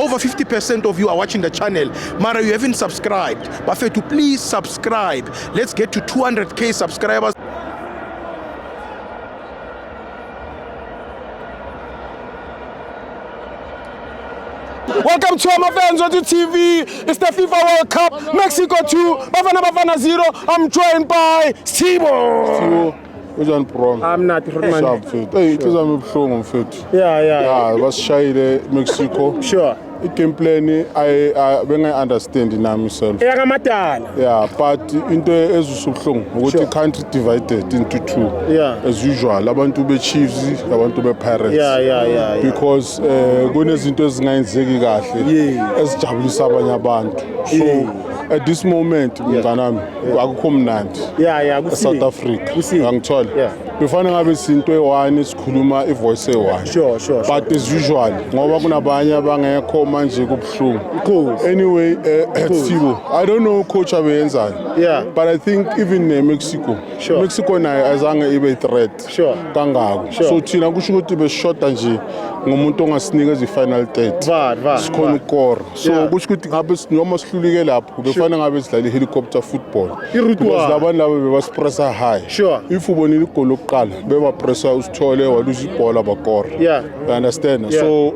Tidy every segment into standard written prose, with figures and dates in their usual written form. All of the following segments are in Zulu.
Over 50% of you are watching the channel. Mara, you haven't subscribed. Bafethu, please subscribe. Let's get to 200k subscribers. Welcome to my fans on the TV. It's the FIFA World Cup, Mexico 2, Bafana 0. I'm joined by Sibo. I'm not Sharp fit. Hey, it is a strong fit. Yeah, was shy Mexico. Sure. It can play when I understand in myself. Yeah, but into ezusubhlungu ukuthi the country divided into two. Yeah. As usual, abantu be Chiefs, abantu be Pirates. Yeah. Because kunezinto ezingayenzeki kahle ezijabulisa abanye abantu. So at this moment mntanami akukho mnandi. South Africa. Angithola. Befana ngabe izinto e1 sikhuluma ivoice e1. Sure. But as usual ngoba kunabanye abangekho manje kubhlungu. Cool. Anyway, Sibo, I don't know coach abeyenzani. Yeah. But I think even Mexico. Sure. Mexico nayo azange ibe threat. Sure. Kangako. Sure. So thina kusho ukuthi beshota nje ngomuntu ongasinikeza ifinal third. Sikhona ukora. So kusho ukuthi ngabe noma sihlulike lapho befana ngabe sidlala helicopter football. Because labantu labo bebaspressa high. Sure. If ubonile igoli lokuqala beba pressa usithole waluza ibhola bakora. Yeah. You understand? Yeah. So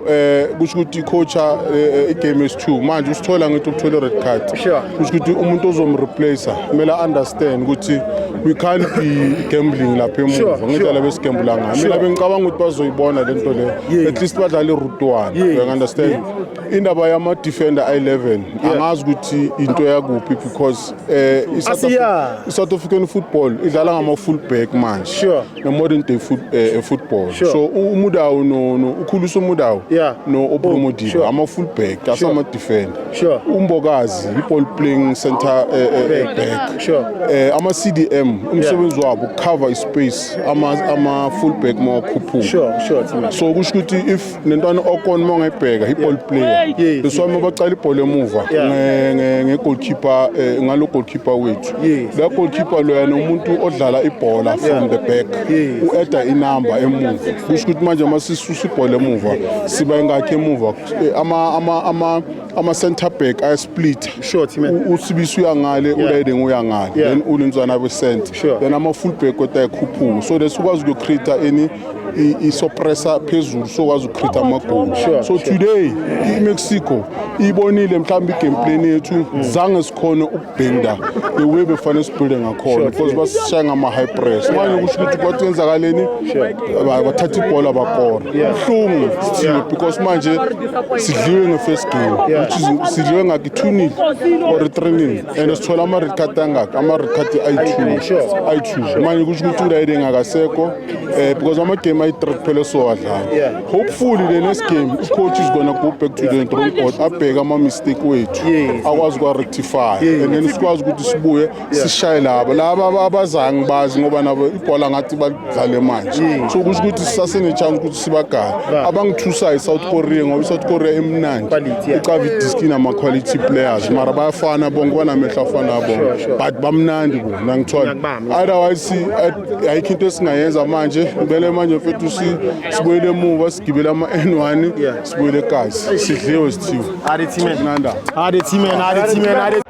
kusho ukuthi coach game is 2 manje usithola ngithi ukuthole red card. Sure. Kusho ukuthi umuntu ozomreplace kumele understand ukuthi we can't be gambling lapha emuva ngendlela besigambula ngayo. Mina bengicabanga ukuthi bazoyibona lento le. At least badlala iroute 1. You understand? Indaba yama defender i11 angazi ukuthi into yakuphi because South African football idlala ngama full back manje. Sure. No modern day football. Sure. So umudawo no ukhulusa umudawo no opromodiwe ama full back asama defender. Sure. Umbokazi ball playing center back. Sure. Ama CDM umsebenzi wabo cover ispace ama full back ma khuphu. Sure. So kusho ukuthi if nentwana okona mongayibheka ball player beswami bacala ibhola emuva nge goalkeeper ngalo goalkeeper wethu. La goalkeeper lo yana umuntu odlala ibhola from the back ueda inamba emuva. Kusho ukuthi manje masisusa ibhola emuva siba ingakhe emuva ama center back ay split. Usibisu uyangale ulayide nguyangale then ulinzwana be center. Then ama full back kweta ekhuphuka. So lesikwazi ukuyocreate any isoppressa phezulu sokwazi ukcreate amagoli. So today iMexico ibonile mhlawumbe igame yethu zange sikhona ukubhenda the way befana sibuilde ngakhona because basishaya ngama high press. Manje kusho ukuthi kwathi yenzakaleni bathatha ibhola bakora. Kuhlungu sithiwe because manje sidliwe nge-first game which is sidliwe ngaki 2-0 or 3-0 and sithola ama red card angaka ama red card i2 manje kusho ukuthi ulayide ngakasekho because ama game i3 phela so wadlala. Hopefully the next game coach is going to go back to the drawing board abheka ama mistake wethu akwazi ukwa rectify and then sikwazi ukuthi sibuye sishaye laba abazange bazi ngoba nabo ibhola ngathi badlale manje. So kusho ukuthi sisasene chance ukuthi sibagala abangithusa iSouth Korea ngoba iSouth Korea emnandi icava idiski nama quality players mara bayafana bonke banamehla afana bonke but bamnandi bona ngithola. Otherwise ayikho into esingayenza manje ngibele manje mfethu sibuyele emuva sigibele ama N1 sibuyele ekhaya sidliwe sithiwe. Ade team.